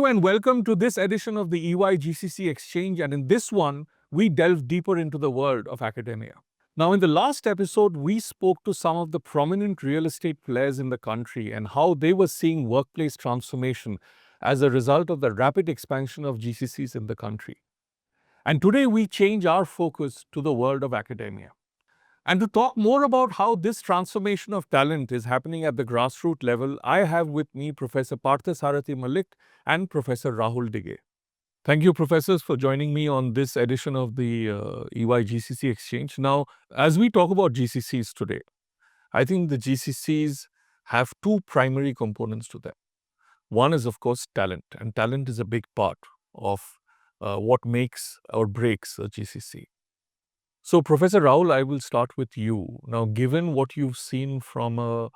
and welcome to this edition of the GCC Exchange. And in this one, we delve deeper into the world of academia. Now, in the last episode, we spoke to some of the prominent real estate players in the country and how they were seeing workplace transformation as a result of the rapid expansion of GCCs in the country. And today, we change our focus to the world of academia. And to talk more about how this transformation of talent is happening at the grassroots level, I have with me Professor Parthasarathi Malik and Professor Rahul Digge. Thank you, professors, for joining me on this edition of the GCC Exchange. Now, as we talk about GCCs today, I think the GCCs have two primary components to them. One is, of course, talent, and talent is a big part of what makes or breaks a GCC. So, Professor Rahul, I will start with you. Now, given what you've seen from a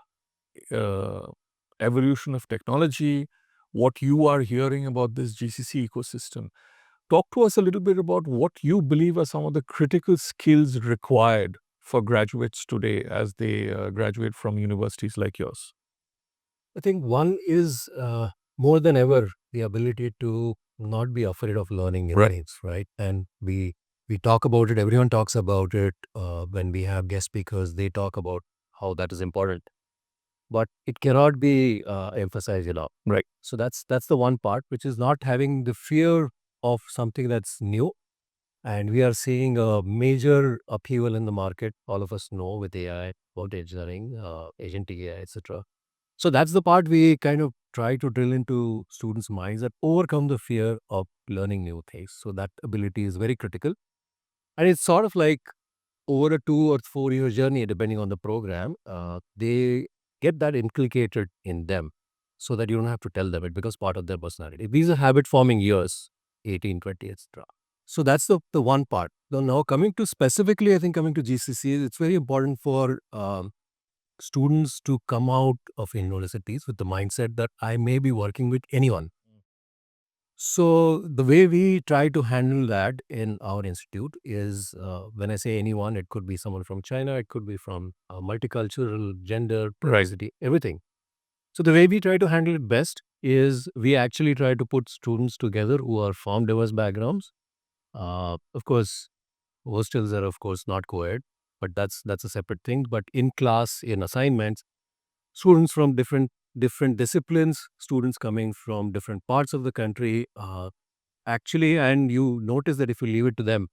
evolution of technology, what you are hearing about this GCC ecosystem, talk to us a little bit about what you believe are some of the critical skills required for graduates today as they graduate from universities like yours. I think one is more than ever the ability to not be afraid of learning new things, right? And we talk about it. Everyone talks about it. When we have guest speakers, they talk about how that is important, but it cannot be emphasized enough. Right. So that's the one part, which is not having the fear of something that's new. And we are seeing a major upheaval in the market. All of us know with AI, about engineering, agent AI, etc. So that's the part we kind of try to drill into students' minds, that overcome the fear of learning new things. So that ability is very critical. And it's sort of like over a 2 or 4 year journey, depending on the program, they get that inculcated in them so that you don't have to tell them. It becomes part of their personality. These are habit forming years, 18, 20, etc. So that's the one part. So now coming to specifically, I think coming to GCC, it's very important for students to come out of universities with the mindset that I may be working with anyone. So the way we try to handle that in our institute is, when I say anyone, it could be someone from China, it could be from multicultural, gender, diversity, everything. So the way we try to handle it best is we actually try to put students together who are from diverse backgrounds. Of course, hostels are of course not co-ed, but that's a separate thing. But in class, in assignments, students from different disciplines, students coming from different parts of the country, actually, and you notice that if you leave it to them,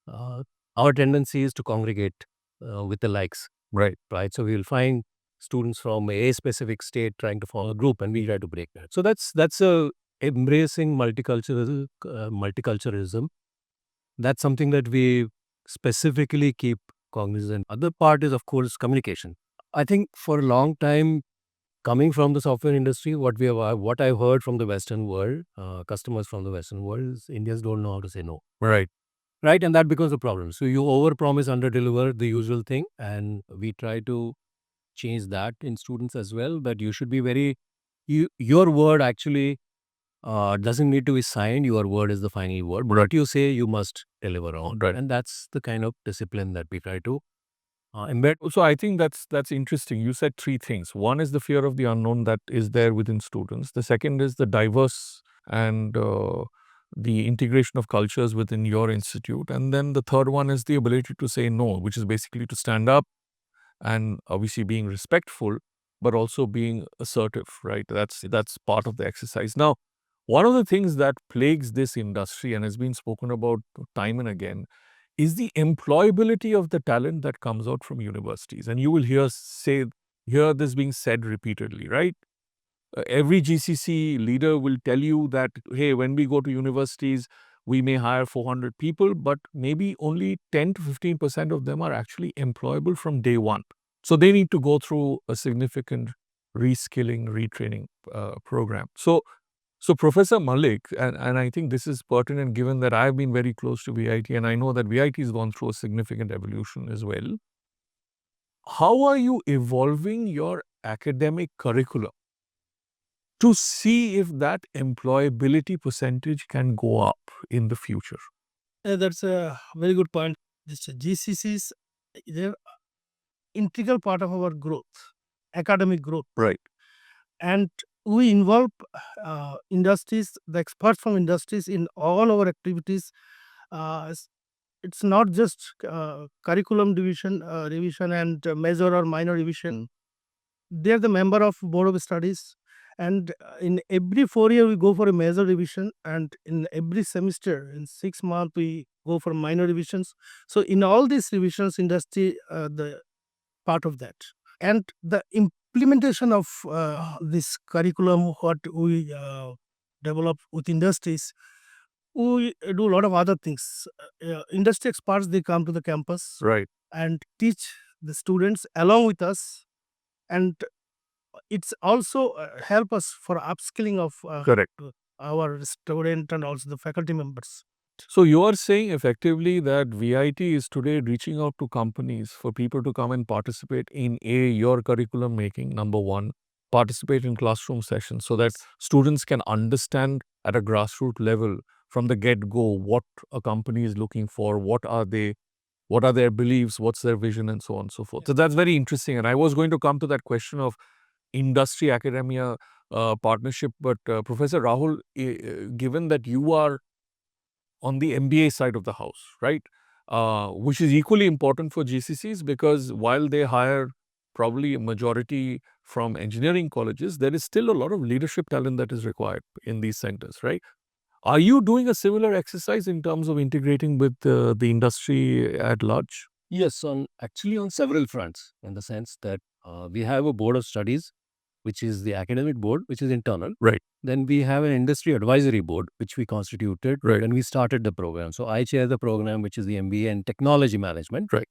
our tendency is to congregate with the likes. Right. Right. So we will find students from a specific state trying to form a group, and we try to break that. So that's a embracing multiculturalism. That's something that we specifically keep cognizant. Other part is, of course, communication. I think for a long time, coming from the software industry, what I've heard from the Western world, customers from the Western world, is Indians don't know how to say no. Right. Right, and that becomes a problem. So you overpromise, underdeliver, the usual thing, and we try to change that in students as well. That you should be your word actually doesn't need to be signed. Your word is the final word. But what you say, you must deliver on. Right. And that's the kind of discipline that we try to embed. So I think that's interesting. You said three things. One is the fear of the unknown that is there within students. The second is the diverse and the integration of cultures within your institute. And then the third one is the ability to say no, which is basically to stand up and obviously being respectful, but also being assertive, right? That's part of the exercise. Now, one of the things that plagues this industry and has been spoken about time and again is the employability of the talent that comes out from universities. And you will hear this being said repeatedly, right? Every GCC leader will tell you that, hey, when we go to universities, we may hire 400 people, but maybe only 10 to 15% of them are actually employable from day one. So they need to go through a significant reskilling, retraining program. So Professor Malik, and I think this is pertinent given that I've been very close to VIT and I know that VIT has gone through a significant evolution as well. How are you evolving your academic curriculum to see if that employability percentage can go up in the future? That's a very good point. This GCCs, they're integral part of our growth, academic growth. Right. And we involve industries, the experts from industries in all our activities. It's not just curriculum revision and major or minor revision. They are the member of board of studies, and in every 4 year we go for a major revision, and in every semester in 6 months we go for minor revisions. So in all these revisions, industry the part of that, and the implementation of this curriculum what we develop with industries, we do a lot of other things. Industry experts, they come to the campus Right. and teach the students along with us, and it's also help us for upskilling of Correct. our student and also the faculty members. So you are saying effectively that VIT is today reaching out to companies for people to come and participate in your curriculum making, number one, participate in classroom sessions so that students can understand at a grassroots level from the get-go what a company is looking for, what are their beliefs, what's their vision, and so on and so forth. So that's very interesting. And I was going to come to that question of industry academia partnership, but Professor Rahul, given that you are on the MBA side of the house, right? Which is equally important for GCCs because while they hire probably a majority from engineering colleges, there is still a lot of leadership talent that is required in these centers, right? Are you doing a similar exercise in terms of integrating with the industry at large? Yes, actually on several fronts, in the sense that we have a board of studies, which is the academic board, which is internal. Right. Then we have an industry advisory board, which we constituted Right. when we started the program. So I chair the program, which is the MBA in technology management. Right.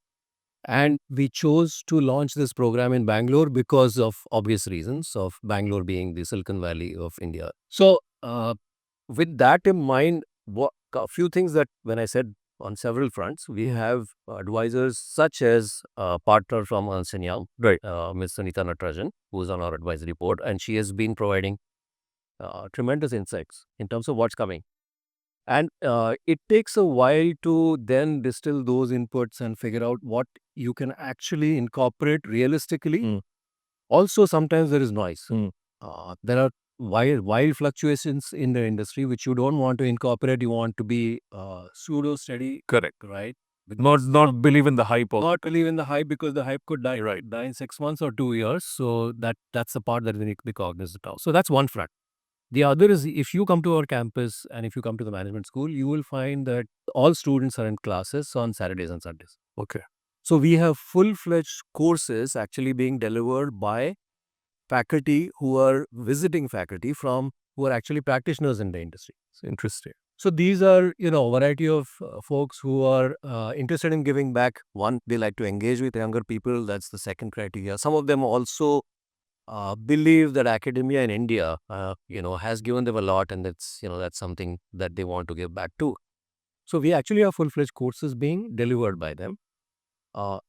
And we chose to launch this program in Bangalore because of obvious reasons of Bangalore being the Silicon Valley of India. So with that in mind, a few things that when I said on several fronts, we have advisors such as a partner from Ernst & Young, Right. Ms. Sunita Natarajan, who is on our advisory board, and she has been providing tremendous insights in terms of what's coming. And it takes a while to then distill those inputs and figure out what you can actually incorporate realistically. Mm. Also, sometimes there is noise. Mm. There are wild fluctuations in the industry which you don't want to incorporate. You want to be pseudo steady, Correct. right? Not believe in the hype of Not believe in the hype, because the hype could die Right. die in 6 months or 2 years. So that's the part that we need to be cognizant of. So that's one front. The other is, if you come to our campus and if you come to the management school, you will find that all students are in classes on Saturdays and Sundays. Okay. So we have full-fledged courses actually being delivered by faculty who are visiting faculty who are actually practitioners in the industry. It's interesting. So these are, a variety of folks who are interested in giving back. One, they like to engage with younger people. That's the second criteria. Some of them also believe that academia in India, has given them a lot, and that's something that they want to give back to. So we actually have full-fledged courses being delivered by them.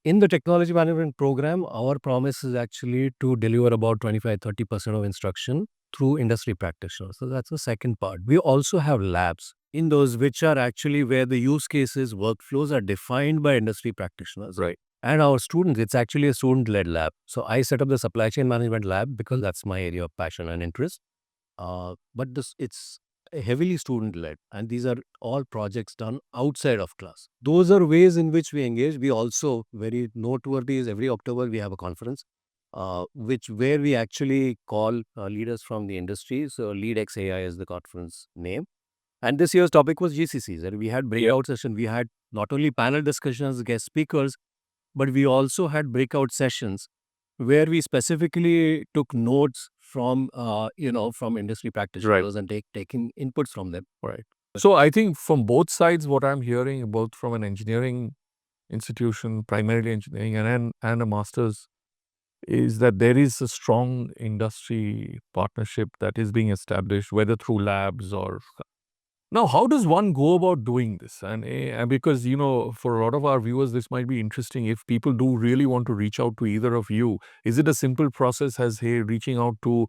In the technology management program, our promise is actually to deliver about 25-30% of instruction through industry practitioners. So that's the second part. We also have labs in those which are actually where the use cases, workflows are defined by industry practitioners. Right. And our students, it's actually a student-led lab. So I set up the supply chain management lab because that's my area of passion and interest. But it's heavily student-led, and these are all projects done outside of class. Those are ways in which we engage. We also, very noteworthy is every October we have a conference, where we actually call leaders from the industry. So Lead XAI is the conference name. And this year's topic was GCCs, and we had breakout session. We had not only panel discussions, guest speakers, but we also had breakout sessions where we specifically took notes from industry practitioners and taking inputs from them. Right. So I think from both sides, what I'm hearing, both from an engineering institution, primarily engineering, and a master's, is that there is a strong industry partnership that is being established, whether through labs or. Now, how does one go about doing this? And because, for a lot of our viewers, this might be interesting. If people do really want to reach out to either of you, is it a simple process as, hey, reaching out to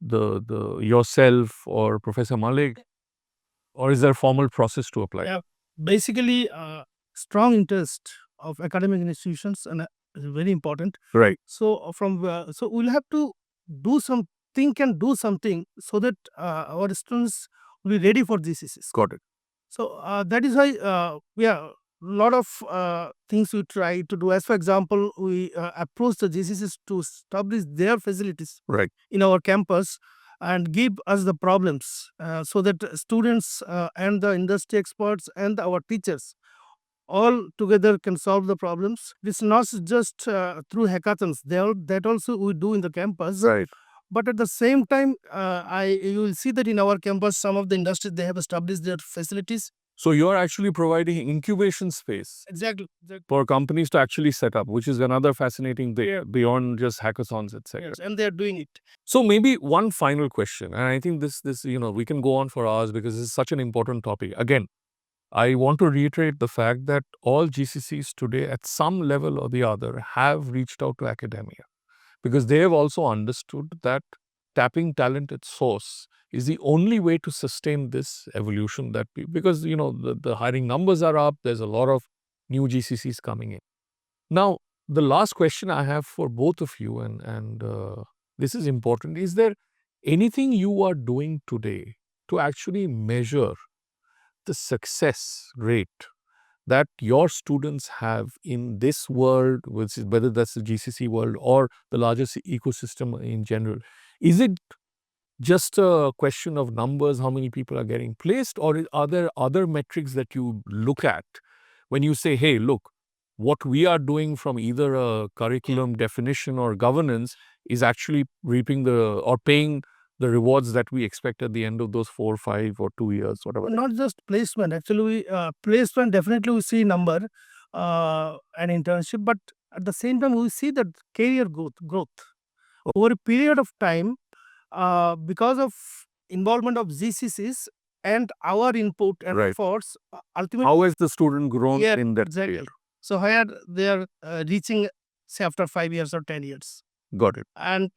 the yourself or Professor Malik, or is there a formal process to apply? Yeah, basically, strong interest of academic institutions and is very important. Right. So so we'll have to do some think and do something so that our students will be ready for GCCs. Got it. So that is why lot of things we try to do. As for example, we approach the GCCs to establish their facilities Right. in our campus and give us the problems so that students and the industry experts and our teachers all together can solve the problems. It's not just through hackathons. That also we do in the campus. Right. But at the same time, you will see that in our campus, some of the industries, they have established their facilities. So you're actually providing incubation space Exactly. for companies to actually set up, which is another fascinating thing beyond just hackathons, etc. Yes, and they are doing it. So maybe one final question, and I think this we can go on for hours because this is such an important topic. Again, I want to reiterate the fact that all GCCs today, at some level or the other, have reached out to academia because they have also understood that tapping talent at source is the only way to sustain this evolution because the hiring numbers are up. There's a lot of new GCCs coming in. Now, the last question I have for both of you, and this is important, is there anything you are doing today to actually measure the success rate that your students have in this world, whether that's the GCC world or the largest ecosystem in general? Is it just a question of numbers, how many people are getting placed, or are there other metrics that you look at when you say, hey, look, what we are doing from either a curriculum definition or governance is actually reaping or paying the rewards that we expect at the end of those 4, 5 or 2 years, whatever? Not just placement. Actually, placement definitely we see number and internship, but at the same time we see that career growth over a period of time because of involvement of GCCs and our input and Right. efforts. Ultimately, How has the student grown Yeah, in that exactly. year? So here they are reaching, say, after 5 years or 10 years. Got it. And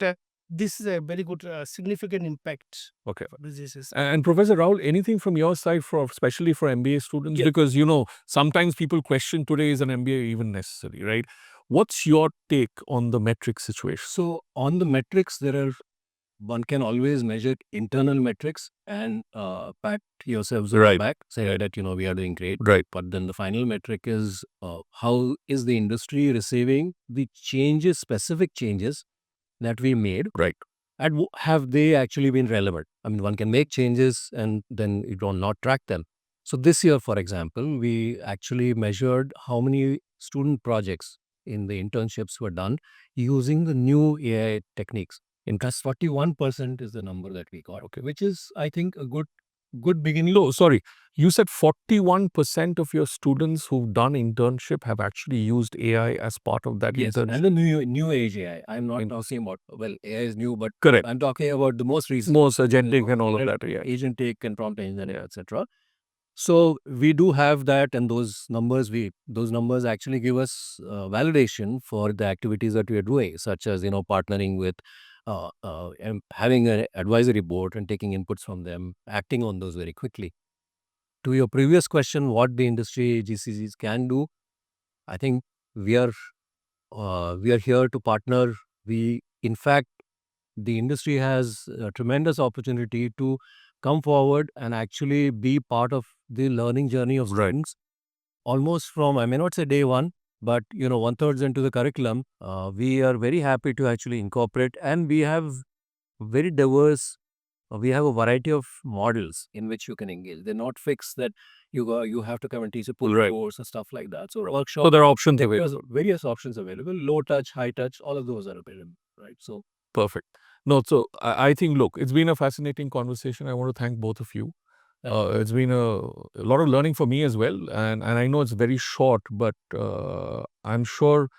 this is a very good, significant impact Okay. for businesses. And Professor Rahul, anything from your side, especially for MBA students? Yeah. Because, sometimes people question today, is an MBA even necessary, right? What's your take on the metric situation? So on the metrics, one can always measure internal metrics and pat yourselves on the Right. back, say that we are doing great. Right. But then the final metric is how is the industry receiving the specific changes that we made, Right. and have they actually been relevant? I mean, one can make changes and then you don't not track them. So this year, for example, we actually measured how many student projects in the internships were done using the new AI techniques. In fact, 41% is the number that we got, okay, which is, I think, a good beginning. No, sorry. You said 41% of your students who've done internship have actually used AI as part of that Yes, internship. and the new age AI. I'm not talking about, well, AI is new, but Correct. I'm talking about the most recent. Most agentic and all of that. Yeah. Agentic and prompt engineering, etc. So we do have that, and those numbers actually give us validation for the activities that we are doing, such as partnering with and having an advisory board and taking inputs from them, acting on those very quickly. To your previous question, what the industry GCCs can do, I think we are here to partner. In fact, the industry has a tremendous opportunity to come forward and actually be part of the learning journey of students, almost from, I may not say day one, but 1/3 into the curriculum. We are very happy to actually incorporate, and we have very diverse. We have a variety of models in which you can engage. They're not fixed that you have to come and teach a full Right. course or stuff like that. So workshop. So there are options There's available. various options available. Low touch, high touch, all of those are available, right? So Perfect. No, so I think, look, it's been a fascinating conversation. I want to thank both of you. It's been a lot of learning for me as well. And I know it's very short, but I'm sure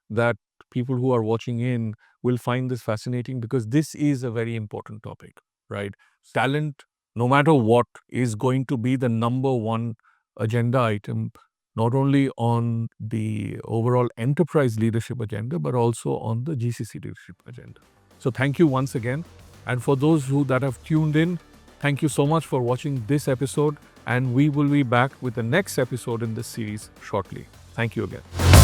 that people who are watching in will find this fascinating because this is a very important topic, right? Talent, no matter what, is going to be the number one agenda item, not only on the overall enterprise leadership agenda, but also on the GCC leadership agenda. So thank you once again. And for those that have tuned in, thank you so much for watching this episode. And we will be back with the next episode in this series shortly. Thank you again.